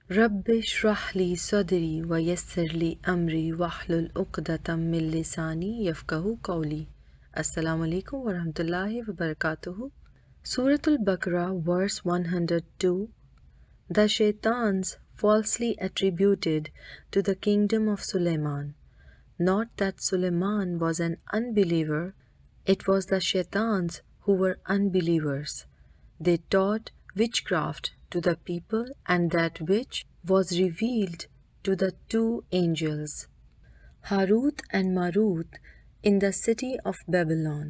رب اشرح لي صدري ويسر لي أمري واحلل عقدة من لساني يفقهوا قولي. Assalamu alaikum wa rahmatullahi wa barakatuhu. Surah Al-Baqarah, verse 102. The shaitans falsely attributed to the kingdom of Sulaiman. Not that Sulaiman was an unbeliever, it was the shaitans who were unbelievers. They taught witchcraft to the people, and that which was revealed to the two angels, Harut and Marut, in the city of Babylon.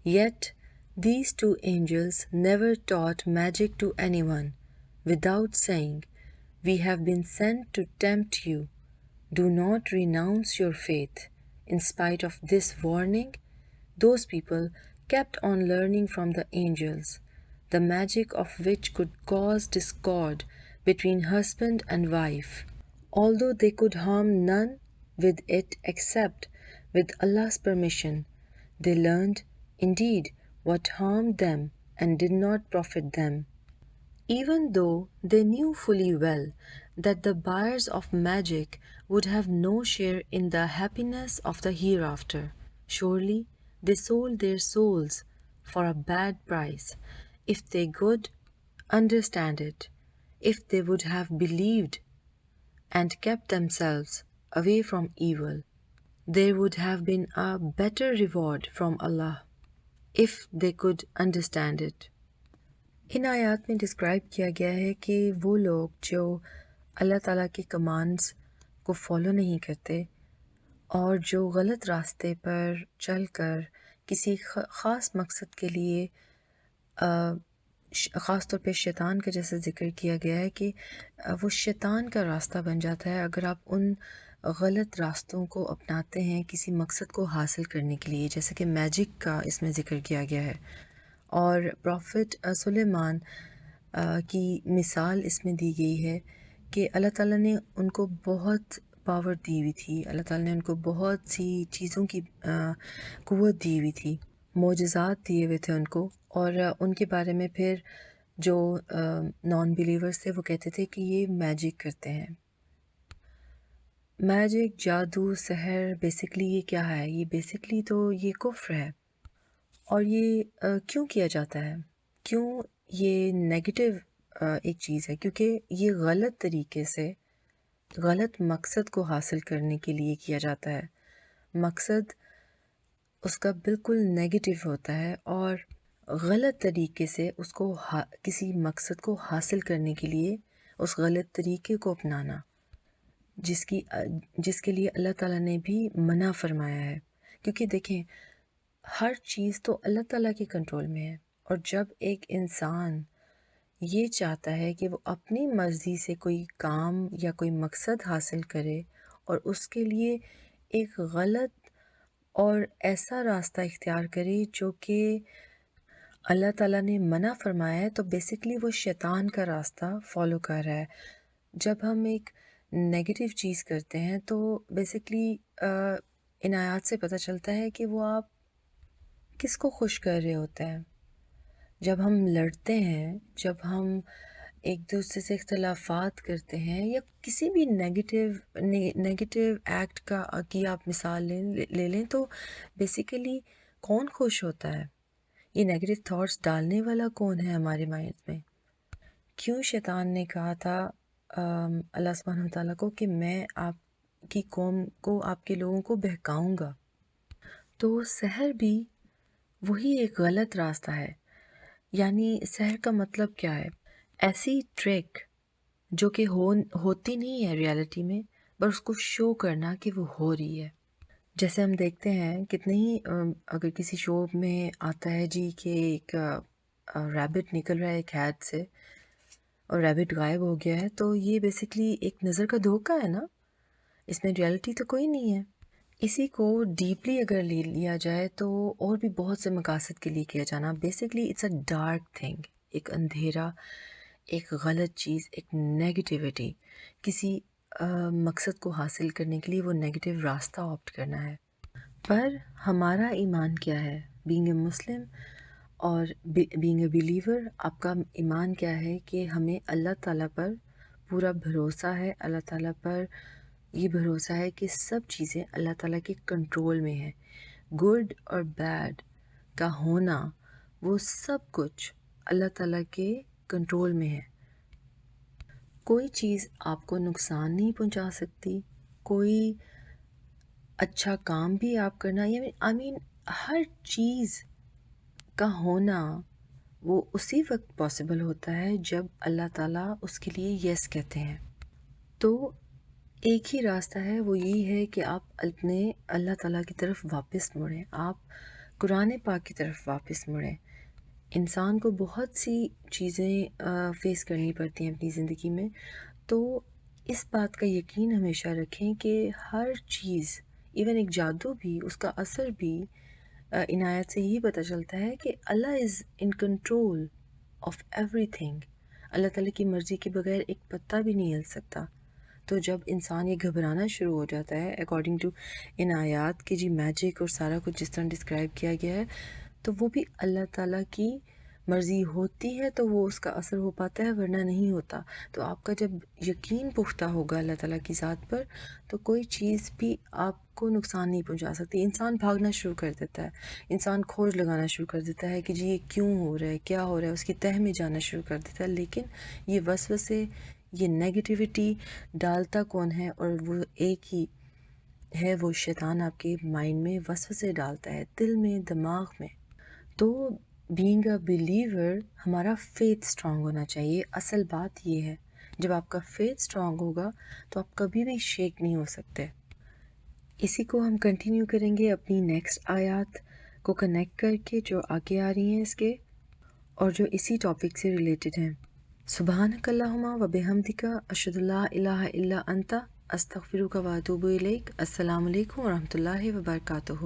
Yet these two angels never taught magic to anyone, without saying, "We have been sent to tempt you. Do not renounce your faith." In spite of this warning, those people kept on learning from the angels, the magic of which could cause discord between husband and wife, although they could harm none with it except with Allah's permission. They learned, indeed, what harmed them and did not profit them, even though they knew fully well that the buyers of magic would have no share in the happiness of the hereafter. Surely they sold their souls for a bad price. If they could understand it, if they would have believed and kept themselves away from evil, there would have been a better reward from Allah if they could understand it. ان آیات میں describe کیا گیا ہے کہ وہ لوگ جو اللہ تعالیٰ کی کمانڈز کو فالو نہیں کرتے اور جو غلط راستے پر چل کر کسی خاص مقصد کے لیے خاص طور پہ شیطان کا جیسے ذکر کیا گیا ہے کہ وہ شیطان کا راستہ بن جاتا ہے اگر آپ ان غلط راستوں کو اپناتے ہیں کسی مقصد کو حاصل کرنے کے لیے، جیسے کہ میجک کا اس میں ذکر کیا گیا ہے. اور پروفٹ سلیمان کی مثال اس میں دی گئی ہے کہ اللہ تعالیٰ نے ان کو بہت پاور دی ہوئی تھی، اللہ تعالیٰ نے ان کو بہت سی چیزوں کی قوت دی ہوئی تھی، معجزات دیے ہوئے تھے ان کو، اور ان کے بارے میں پھر جو نان بلیورز تھے وہ کہتے تھے کہ یہ میجک کرتے ہیں. میجک، جادو، سحر، بیسکلی یہ کیا ہے؟ یہ بیسکلی تو یہ کفر ہے. اور یہ کیوں کیا جاتا ہے؟ کیوں یہ نیگیٹو ایک چیز ہے؟ کیونکہ یہ غلط طریقے سے غلط مقصد کو حاصل کرنے کے لیے کیا جاتا ہے. مقصد اس کا بالکل نیگیٹو ہوتا ہے اور غلط طریقے سے اس کو کسی مقصد کو حاصل کرنے کے لیے اس غلط طریقے کو اپنانا، جس کے لیے اللہ تعالیٰ نے بھی منع فرمایا ہے. کیونکہ دیکھیں، ہر چیز تو اللہ تعالیٰ کے کنٹرول میں ہے، اور جب ایک انسان یہ چاہتا ہے کہ وہ اپنی مرضی سے کوئی کام یا کوئی مقصد حاصل کرے اور اس کے لیے ایک غلط اور ایسا راستہ اختیار کرے جو کہ اللہ تعالیٰ نے منع فرمایا ہے، تو بیسکلی وہ شیطان کا راستہ فالو کر رہا ہے. جب ہم ایک نیگیٹو چیز کرتے ہیں تو بیسکلی ان آیات سے پتہ چلتا ہے کہ وہ آپ کس کو خوش کر رہے ہوتے ہیں. جب ہم لڑتے ہیں، جب ہم ایک دوسرے سے اختلافات کرتے ہیں یا کسی بھی نیگیٹو ایکٹ کی آپ مثال لے لیں تو بیسیکلی کون خوش ہوتا ہے؟ یہ نیگیٹو تھاٹس ڈالنے والا کون ہے ہمارے مائنڈ میں؟ کیوں شیطان نے کہا تھا اللہ سبحانہ و تعالیٰ کو کہ میں آپ کی قوم کو، آپ کے لوگوں کو بہکاؤں گا؟ تو سحر بھی وہی ایک غلط راستہ ہے. یعنی سحر کا مطلب کیا ہے؟ ایسی ٹرک جو کہ ہوتی نہیں ہے ریالٹی میں، پر اس کو شو کرنا کہ وہ ہو رہی ہے. جیسے ہم دیکھتے ہیں کتنے ہی اگر کسی شو میں آتا ہے جی کہ ایک ریبٹ نکل رہا ہے ایک ہیڈ سے اور ریبٹ غائب ہو گیا ہے، تو یہ بیسکلی ایک نظر کا دھوکہ ہے نا، اس میں ریالٹی تو کوئی نہیں ہے. اسی کو ڈیپلی اگر لے لیا جائے تو اور بھی بہت سے مقاصد کے لیے کیا جانا. Basically it's a dark thing, ایک اندھیرا، ایک غلط چیز، ایک نیگیٹیوٹی، کسی مقصد کو حاصل کرنے کے لیے وہ نیگیٹو راستہ آپٹ کرنا ہے. پر ہمارا ایمان کیا ہے؟ بینگ اے مسلم اور بینگ اے بلیور، آپ کا ایمان کیا ہے کہ ہمیں اللہ تعالیٰ پر پورا بھروسہ ہے اللہ تعالیٰ پر. یہ بھروسہ ہے کہ سب چیزیں اللہ تعالیٰ کے کنٹرول میں ہیں. گڈ اور بیڈ کا ہونا وہ سب کچھ اللہ تعالیٰ کے کنٹرول میں ہے. کوئی چیز آپ کو نقصان نہیں پہنچا سکتی. کوئی اچھا کام بھی آپ کرنا ہر چیز کا ہونا وہ اسی وقت پاسبل ہوتا ہے جب اللہ تعالیٰ اس کے لیے یس کہتے ہیں. تو ایک ہی راستہ ہے، وہ یہی ہے کہ آپ اپنے اللہ تعالیٰ کی طرف واپس مڑیں، آپ قرآن پاک کی طرف واپس مڑیں. انسان کو بہت سی چیزیں فیس کرنی پڑتی ہیں اپنی زندگی میں، تو اس بات کا یقین ہمیشہ رکھیں کہ ہر چیز، ایون ایک جادو بھی، اس کا اثر بھی ان آیت سے یہی پتہ چلتا ہے کہ اللہ از ان کنٹرول آف ایوری تھنگ. اللہ تعالیٰ کی مرضی کے بغیر ایک پتہ بھی نہیں ہل سکتا. تو جب انسان یہ گھبرانا شروع ہو جاتا ہے اکارڈنگ ٹو ان آیات کہ جی میجک اور سارا کچھ جس طرح ڈسکرائب کیا گیا ہے، تو وہ بھی اللہ تعالیٰ کی مرضی ہوتی ہے تو وہ اس کا اثر ہو پاتا ہے، ورنہ نہیں ہوتا. تو آپ کا جب یقین پختہ ہوگا اللہ تعالیٰ کی ذات پر، تو کوئی چیز بھی آپ کو نقصان نہیں پہنچا سکتی. انسان بھاگنا شروع کر دیتا ہے، انسان کھوج لگانا شروع کر دیتا ہے کہ جی یہ کیوں ہو رہا ہے، کیا ہو رہا ہے، اس کی تہہ میں جانا شروع کر دیتا ہے. لیکن یہ وسوسے، یہ نیگیٹیوٹی ڈالتا کون ہے؟ اور وہ ایک ہی ہے، وہ شیطان آپ کے مائنڈ میں وسوسے ڈالتا ہے، دل میں، دماغ میں. تو بینگ اے بلیور، ہمارا فیتھ اسٹرانگ ہونا چاہیے. اصل بات یہ ہے، جب آپ کا فیتھ اسٹرانگ ہوگا تو آپ کبھی بھی شیک نہیں ہو سکتے. اسی کو ہم کنٹینیو کریں گے اپنی نیکسٹ آیات کو کنیکٹ کر کے جو آگے آ رہی ہیں اس کے، اور جو اسی ٹاپک سے ریلیٹڈ ہیں. سبحانک اللہم و بحمدک، اشہد لا الہ الا انت، استغفرک و اتوب الیک. السلام علیکم ورحمۃ اللہ وبرکاتہ.